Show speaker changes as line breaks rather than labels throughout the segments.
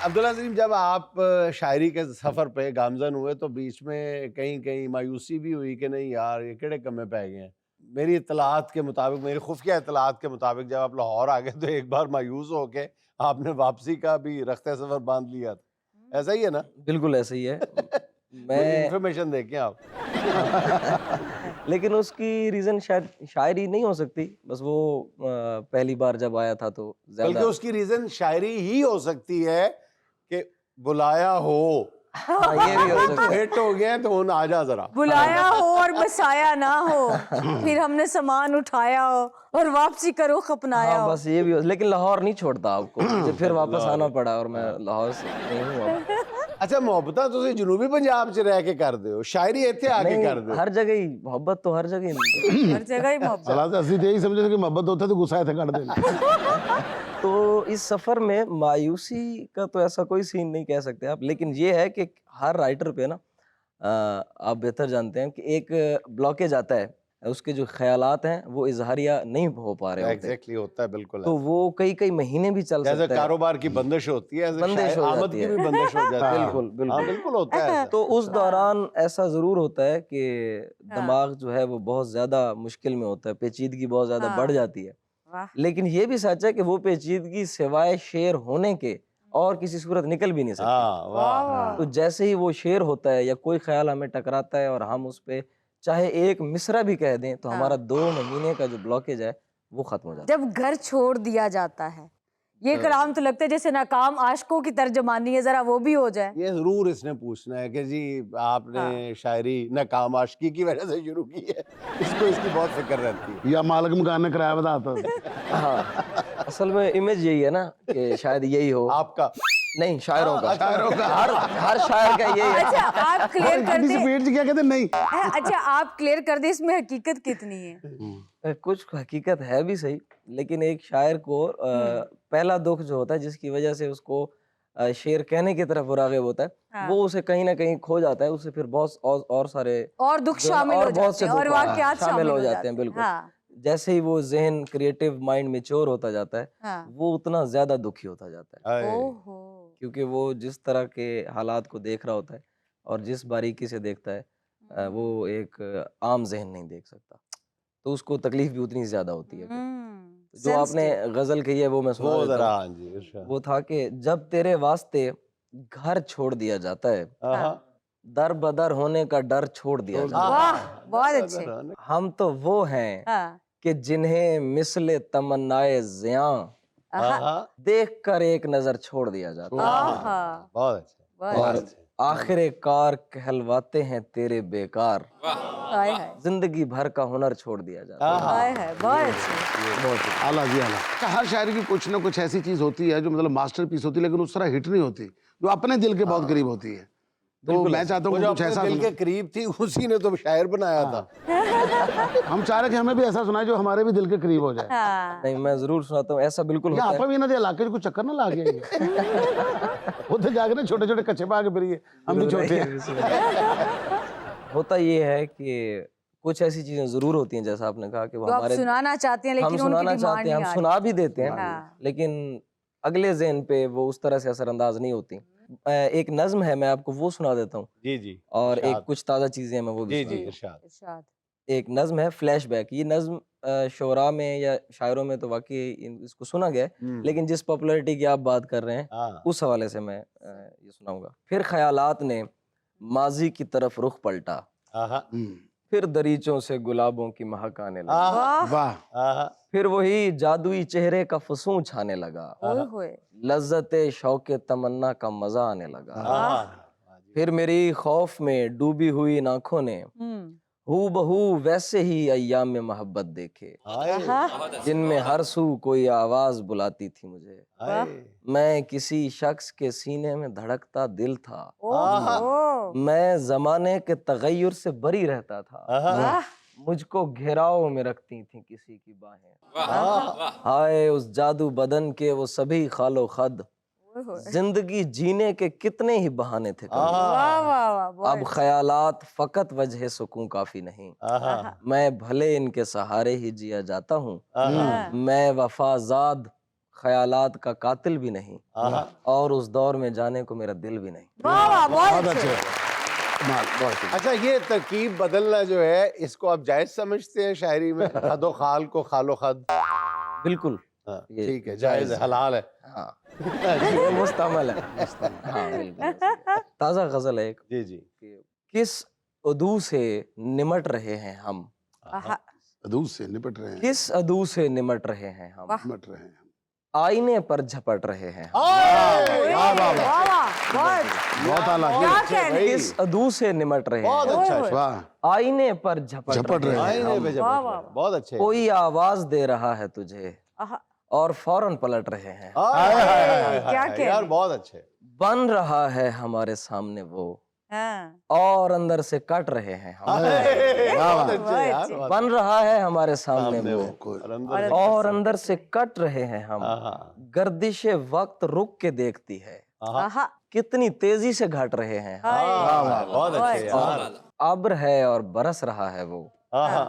अब्दुल्ला अजीम, जब आप शायरी के सफ़र पे गामजन हुए तो बीच में कहीं कहीं मायूसी भी हुई कि नहीं यार ये केड़े कमे पै गए हैं। मेरी इत्तलात के मुताबिक, मेरी खुफिया इत्तलात के मुताबिक, जब आप लाहौर आ गए तो एक बार मायूस होके आपने वापसी का भी रख्ते सफ़र बांध लिया था, ऐसा ही है ना?
बिल्कुल ऐसे ही है।
मुझे
मैं
इन्फॉर्मेशन दें आप।
लेकिन उसकी रीज़न शायद शायरी नहीं हो सकती, बस वो पहली बार जब आया था तो
बल्कि
ज़्यादा।
उसकी रीजन शायरी ही हो सकती है कि बुलाया हो,
हाँ, ये भी हो
तो
सकता है।
हिट हो गया तो आ जा जरा।
बुलाया हो और बसाया ना हो, फिर हमने सामान उठाया हो और वापसी का रुख अपनाया
हाँ,
हो।
बस ये भी हो, लेकिन लाहौर नहीं छोड़ता आपको, मुझे फिर वापस आना पड़ा और मैं लाहौर से नहीं हूँ अब।
अच्छा, मोहब्बत तुसी जनूबी पंजाब च रह के कर दे हो, शायरी इत्थे आके
नहीं,
कर दे हो।
हर जगह ही मोहब्बत तो हर जगह ही मिलती है।
हर जगह ही मोहब्बत।
सलाह तो असली यही समझे थे कि मोहब्बत होता है तो गुस्सा थे कर देना।
तो इस सफर में मायूसी का तो ऐसा कोई सीन नहीं कह सकते आप, लेकिन ये है कि हर राइटर पे ना आप बेहतर जानते हैं कि एक ब्लॉकेज आता है, उसके जो ख्यालात हैं वो इजहारिया नहीं हो पा रहे होते,
एग्जैक्टली होता है, बिल्कुल
तो
ऐसा।
वो कई कई महीने भी चल
जैसे
सकता है।
कारोबार की बंदिश होती है, ऐसे
बंदिश हो
आमद
जाती
की
है।
भी बंदिश हो जाती है।
बिल्कुल
हाँ,
बिल्कुल।
बिल्कुल होता है ऐसा।
तो उस दौरान ऐसा ज़रूर होता है कि दिमाग जो है वो बहुत ज़्यादा मुश्किल में होता है, पेचीदगी बहुत ज़्यादा बढ़ जाती है।
वाह।
लेकिन ये भी सच है कि वो पेचीदगी सिवाय शेर होने के और किसी सूरत निकल भी नहीं सकती।
हाँ, वाह।
तो जैसे ही वो शेर होता है या कोई ख्याल हमें टकराता है और हम उस पे चाहे एक मिसरा भी कह दें तो हमारा 2 महीने का जो ब्लॉकेज है वो खत्म हो जाता है।
जब घर छोड़ दिया जाता है, ये कलाम तो लगता है जैसे नाकाम आशिकों की तर्जमानी है, जरा वो भी हो जाए।
ये जरूर इसने पूछना है कि जी आपने शायरी नाकाम आशिकी की वजह से शुरू की है, इसको इसकी बहुत फिक्र रहती है।
या मालकम खान ने किराया बताता
हाँ, असल में इमेज यही है ना कि शायद यही हो।
आपका
नहीं, शायरों का।
शायरों का।
हर शायर का यही है।
अच्छा, आप क्लियर कर
किसी
दे।
पेट से क्या कहते हैं? नहीं
अच्छा, आप क्लियर कर दे, इसमें हकीकत कितनी है?
कुछ हकीकत है भी सही, लेकिन एक शायर को पहला दुख जो होता है जिसकी वजह से उसको शेर कहने की तरफ वो राग़िब होता है,
हाँ।
वो उसे कहीं ना कहीं खो जाता है, उससे फिर बहुत और सारे
और दुख
जो है
शामिल
और
हो
बहुत
जाते
से
हैं और
दुख
वाक़यात
शामिल हो जाते हैं। बिल्कुल।
हाँ,
जैसे ही वो ज़हन क्रिएटिव माइंड मैच्योर होता जाता है,
हाँ।
वो उतना ज़्यादा दुखी होता जाता है,
हाय।
ओहो।
क्योंकि वो जिस तरह के हालात को देख रहा होता है और जिस बारीकी से देखता है वो एक आम ज़हन नहीं देख सकता, तो उसको तकलीफ भी उतनी ज़्यादा होती है। फिर जो आपने गज़ल कही है वो मैं सुना
वो
देता
जरा,
हूँ।
हाँ जी, इरशाद।
वो था कि जब तेरे वास्ते घर छोड़ दिया जाता है,
हाँ,
दर बदर होने का डर छोड़ दिया जाता है।
वाह, बहुत अच्छे।
हम तो वो हैं
हाँ,
कि जिन्हें मिसले तमन्नाए ज़ियां
हाँ,
देख कर एक नज़र छोड़ दिया जाता है,
आहा,
बहुत अच्छा,
बहुत
बहुत
और
अच्छा।
आखिर कार कहलवाते हैं तेरे बेकार,
हाय हाय,
जिंदगी भर का हुनर छोड़ दिया जाता है।
हाय हाय, बहुत अच्छे।
बहुत
आला जी आला। अच्छा, हर शायरी की कुछ ना कुछ ऐसी चीज होती है जो मतलब मास्टरपीस होती है, लेकिन उस तरह हिट नहीं होती, जो अपने दिल के बहुत करीब होती है। तो मैं चाहता हूँ
वो
कि
जो
कुछ
अपने
ऐसा
दिल के करीब थी उसी ने तो शायर बनाया था।
हम चाह रहे कि हमें भी ऐसा सुनाए जो हमारे भी दिल के करीब हो जाए।
हाँ,
नहीं, मैं जरूर सुनाता हूँ, ऐसा बिल्कुल
या
होता
आप
है।
भी ना दे इलाके में कुछ चक्कर ना ला गया वो तो जाके ना छोटे छोटे कच्चे पा के फिरिए, हम भी छोटे हैं।
होता ये है कि कुछ ऐसी चीजें जरूर होती हैं, जैसा आपने कहा कि वो
जो आप
हमारे
सुनाना चाहते हैं
हम
लेकिन उनकी
सुनाना
डिमांड
चाहते हैं,
नहीं
हम
आ
सुना भी
रही।
देते हैं,
हाँ।
लेकिन अगले ज़हन पे वो उस तरह से असरअंदाज नहीं होती। एक नज्म है, मैं आपको वो सुना देता हूँ,
जी जी,
और एक
इरशाद।
कुछ ताज़ा चीज़ें हैं, मैं वो भी
जी
सुना
जी,
देता
इरशाद।
इरशाद।
हूँ। एक नज्म है फ्लैशबैक। ये नज्म शोरा में या शायरों में तो वाकई इसको सुना गया है, लेकिन जिस पॉपुलैरिटी की आप बात कर रहे हैं
हाँ,
उस हवाले से मैं ये सुनाऊंगा। फिर ख्यालात ने माजी की तरफ रुख पलटा,
हाँ,
फिर दरीचों से गुलाबों की महक आने लगी,
हाँ,
वाह,
हाँ,
फिर वही जादुई चेहरे का फसूं छाने लगा,
ओए होए।
लज्जते शौके तमन्ना का मजा आने लगा।
हाँ,
फिर मेरी खौफ में डूबी हुई आंखों ने हू बहू वैसे ही अय्याम में मोहब्बत देखे,
हाय,
जिनमें हर सू कोई आवाज बुलाती थी मुझे।
हाय,
मैं किसी शख्स के सीने में धड़कता दिल था,
ओहो।
मैं जमाने के तगय्युर से बरी रहता था,
हाँ,
मुझको घेराव में रखती थी किसी की बाहें। हाय उस जादू बदन के वो सभी खालो खद,
ओए होए।
जिंदगी जीने के कितने ही बहाने थे कभी।
वाह वाह वाह, बहुत
अब ख्यालात फकत वजह सुकून काफी नहीं, मैं भले इनके सहारे ही जिया जाता हूँ,
हाँ।
मैं वफाजाद ख्यालात का कातिल भी नहीं,
आहा।
और उस दौर में जाने को मेरा दिल भी नहीं।
वाह वाह, बहुत
बहुत
अच्छे।
अच्छे कमाल, बहुत अच्छे।
अच्छा, ये तरकीब बदलना जो है, इसको आप जायज समझते हैं शायरी में? खदो खाल को खालो खद।
बिल्कुल।
हाँ,
ये
ठीक है, जायज है, हलाल है।
हाँ, ये मुस्तमल है, मुस्तमल। हाँ, बिल्कुल। ताज़ा गजल है एक।
जी जी।
किस अदू से निमट रहे हैं हम,
आहा,
दूध से निपट रहे हैं,
किस अदू से निमट रहे हैं हम,
वाह।
निपट रहे हैं।
आईने पर झपट रहे हैं हम।
वाह वाह, बहुत
बहुत आला
क्या
अच्छे
कहने।
भाई।
किस अदू से निमट रहे
बहुत
हैं,
अच्छा
ओए,
वाह,
आईने पर झपट
झपट
रहे
रहे
हैं
हैं।
आईने पे
हम।
जब
वाह, वाह, वाह।
बहुत अच्छे।
कोई आवाज दे रहा है तुझे
आहा,
और फौरन पलट रहे हैं।
हाय, हाय, हाय, हाय,
क्या
हाय,
कहने।
यार बहुत अच्छे।
बन रहा है हमारे सामने वो,
हाँ,
और अंदर से कट रहे हैं हम।
हाय, बहुत अच्छे
बहुत
यार,
अच्छे।
बहुत
बन रहा है हमारे सामने
सामने
वो,
वो,
कोई-
और अंदर
और अंदर से कट रहे हैं हम।
आहा,
गर्दिश वक्त रुक के देखती है,
आहा,
आहा,
कितनी तेजी से घट रहे हैं हम।
आहा, बहुत अच्छे
और
यार।
अब्र है और बरस रहा है वो,
आहा,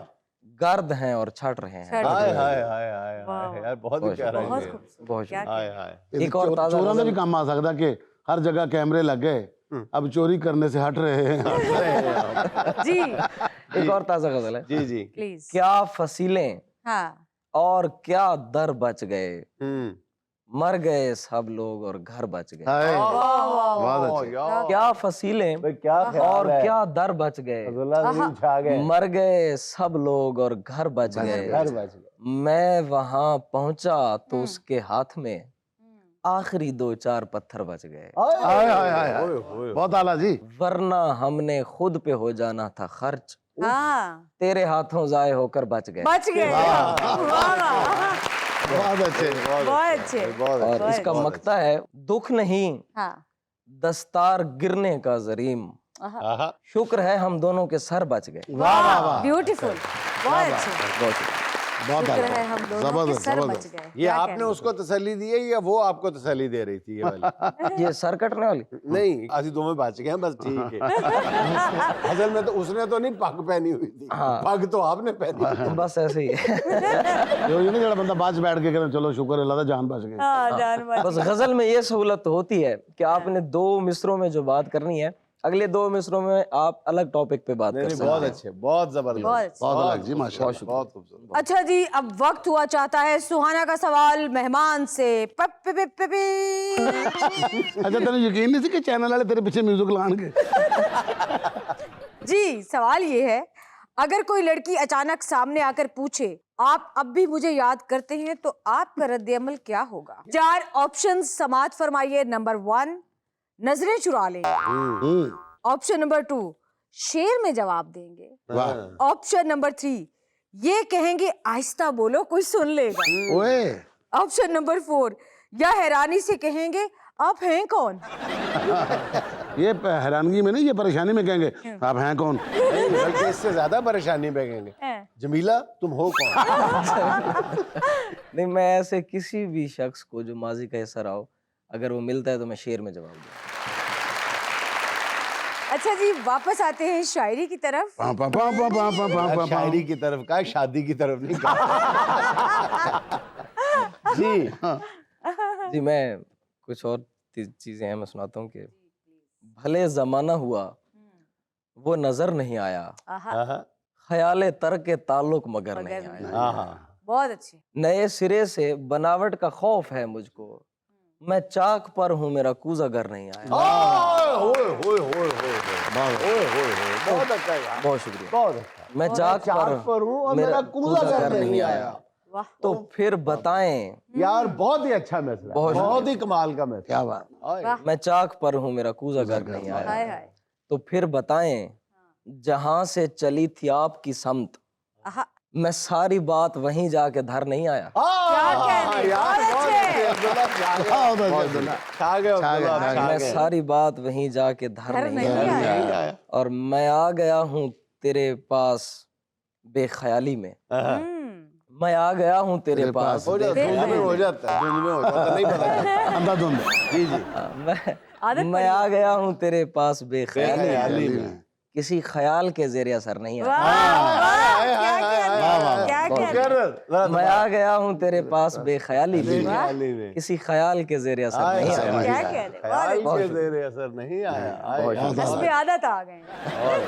गर्द हैं और छट रहे हैं।
छट
हाय
रहे
हाय हाय हाय
वाह,
हाय,
वाह।
यार बहुत ही
बहुत
प्यारा
बहुत
है।
खूबसूरत।
बहुत
क्या
हाय
कहने।
हाय।
एक और ताज़ा
चोरों में भी
गजल।
काम आ सकता कि हर जगह कैमरे लग गए, अब चोरी करने से हट रहे हैं।
जी
एक और ताज़ा गजल है।
जी जी।
प्लीज।
क्या फसीलें
हाँ,
और क्या दर बच गए,
हम्म।
मर गए सब लोग और घर बच गए।
हाय,
वाह, वाह,
बहुत
ओ,
अच्छे।
यार।
क्या फसीलें
भाई क्या ख्याल
और
है।
क्या दर बच गए,
अब्दुल्ला ज़लील छा गए।
मर गए सब लोग और घर बच गए।
घर बच गए।
मैं वहां पहुंचा तो उसके हाथ में आखिरी 2-4 पत्थर बच गए।
हाय हाय हाय हाय,
ओए, ओए,
बहुत आला जी।
वरना हमने खुद पे हो जाना था खर्च,
हाँ,
तेरे हाथों जाए होकर बच गए।
बच गए। वाह वाह,
बहुत अच्छे।
बहुत अच्छे।
बहुत
और
अच्छे,
इसका
बहुत
मक्ता है, दुख नहीं
हाँ,
दस्तार गिरने का जरीम,
आहा,
अच्छे। आहा,
शुक्र है हम दोनों के सर बच गए।
वाह वाह वाह,
ब्यूटीफुल, बहुत अच्छे।
बहुत
बहुत
शुक्र
आला,
है हम दोनों के
जबरदस्त
सर बच
जबरदस्त।
गए।
ये
क्या
आपने
कहने।
उसको तसल्ली दी है या वो आपको तसल्ली दे रही थी ये वाली?
ये सर कटने वाली।
नहीं, आधी दोनों बच गए हैं, बस ठीक है। असल में तो उसने तो नहीं पग पहनी हुई थी,
हाँ।
पग तो आपने पहनी हुई थी।
बस ऐसे ही है।
ये नहीं जरा बंदा बाज बैठ के करें, चलो शुक्र अल्लाह का जान बच गई।
हाँ, जान बच
बस गजल में ये सहूलत होती है कि आपने 2 मिसरों में जो बात करनी है, अगले 2 मिसरों में आप अलग टॉपिक पे बात
नहीं
कर
नहीं,
सकते
बहुत
हैं।
अच्छे, बहुत जबरदस्त,
बहुत अच्छे।
बहुत अलग जी, माशाल्लाह।
बहुत खूबसूरत।
अच्छा जी, अब वक्त हुआ चाहता है सुहाना का सवाल मेहमान से।
अच्छा, तेरे यकीन नहीं सी कि चैनल वाले तेरे पीछे म्यूजिक लाएंगे?
जी, सवाल ये है, अगर कोई लड़की अचानक सामने आकर पूछे आप अब भी मुझे याद करते हैं, तो आपका रद्द-ए-अमल क्या होगा? 4 ऑप्शंस समाअत फरमाइए। नंबर 1, नजरें चुरा लेंगे। ऑप्शन नंबर 2, शेर में जवाब देंगे।
वाह,
ऑप्शन नंबर 3, ये कहेंगे आहिस्ता बोलो कोई सुन लेगा।
ओए,
ऑप्शन नंबर 4, या हैरानी से कहेंगे आप हैं कौन?
ये हैरानगी में नहीं, ये परेशानी में कहेंगे आप हैं कौन?
नहीं, बल्कि इससे ज्यादा परेशानी में कहेंगे जमीला तुम हो कौन?
नहीं, मैं ऐसे किसी भी शख्स को जो माजी का हिस्सा रहा हो, अगर वो मिलता है तो मैं शेर में जवाब दूंगा।
अच्छा जी, वापस आते हैं शायरी की तरफ।
पा पा पा पा पा पा पा पा।
शायरी की तरफ का, शादी की तरफ नहीं कहा। जी
जी, मैं कुछ और चीजें हैं, मैं सुनाता हूँ कि भले जमाना हुआ वो नजर नहीं आया,
आहा,
आहा,
ख्याले तर के ताल्लुक मगर नहीं
मगर
आया।
आहा,
बहुत अच्छे।
नए सिरे से बनावट का खौफ है मुझको, मैं चाक पर हूँ मेरा कूजा घर नहीं आया।
ओए, होए, होए, होए, बहुत अच्छा यार,
बहुत शुक्रिया।
बहुत अच्छा।
मैं चाक
पर हूँ और
मेरा
मेरा कूदा घर नहीं आया।
वाह,
तो फिर बताएं,
यार बहुत ही अच्छा मैसेज, बहुत ही कमाल का मैसेज।
क्या बात।
वाह,
मैं चाक पर हूँ मेरा कूजा घर नहीं आया।
हाय हाय,
तो फिर बताएं, जहां से चली थी आपकी समत,
आहा,
मैं सारी बात वहीं जाके धर नहीं आया।
क्या कहने,
यार
बहुत
बहुत
अच्छे।
अच्छे, अब्दुल्ला छा गए,
बहुत अच्छे,
बहुत
अब्दुल्ला।
अच्छे। छा गए अब्दुल्ला,
छा
छा
मैं
गए।
सारी बात वहीं जाके धर
धर
नहीं
नहीं
आया।
आया।
और मैं आ गया हूँ तेरे पास बेख्याली में,
हाँ।
मैं आ गया हूँ तेरे
तेरे
पास
पास।
हो जाता है, धुंध में हो जाता है, धुंध में हो जाता है, नहीं पता चलता।
अंधाधुंध।
जी जी,
मैं आ गया हूँ तेरे पास बेख्याली में,
बेख्याली में।
किसी ख्याल के ज़ेरे असर नहीं आया।
वाह, वाह, क्या कहने,
वाह, वाह,
क्या
बहुत
कह रहे हैं।
मैं आ गया हूँ तेरे पास बेख्याली में,
बेख्याली में।
किसी ख्याल के जेर असर
आए,
नहीं
आए,
आया।
क्या
आए,
कह रहे हैं?
ख्याल
बहुत
के ज़ेर असर नहीं आया। आए,
बहुत
आए,
हस्बे आदत आ गए।
और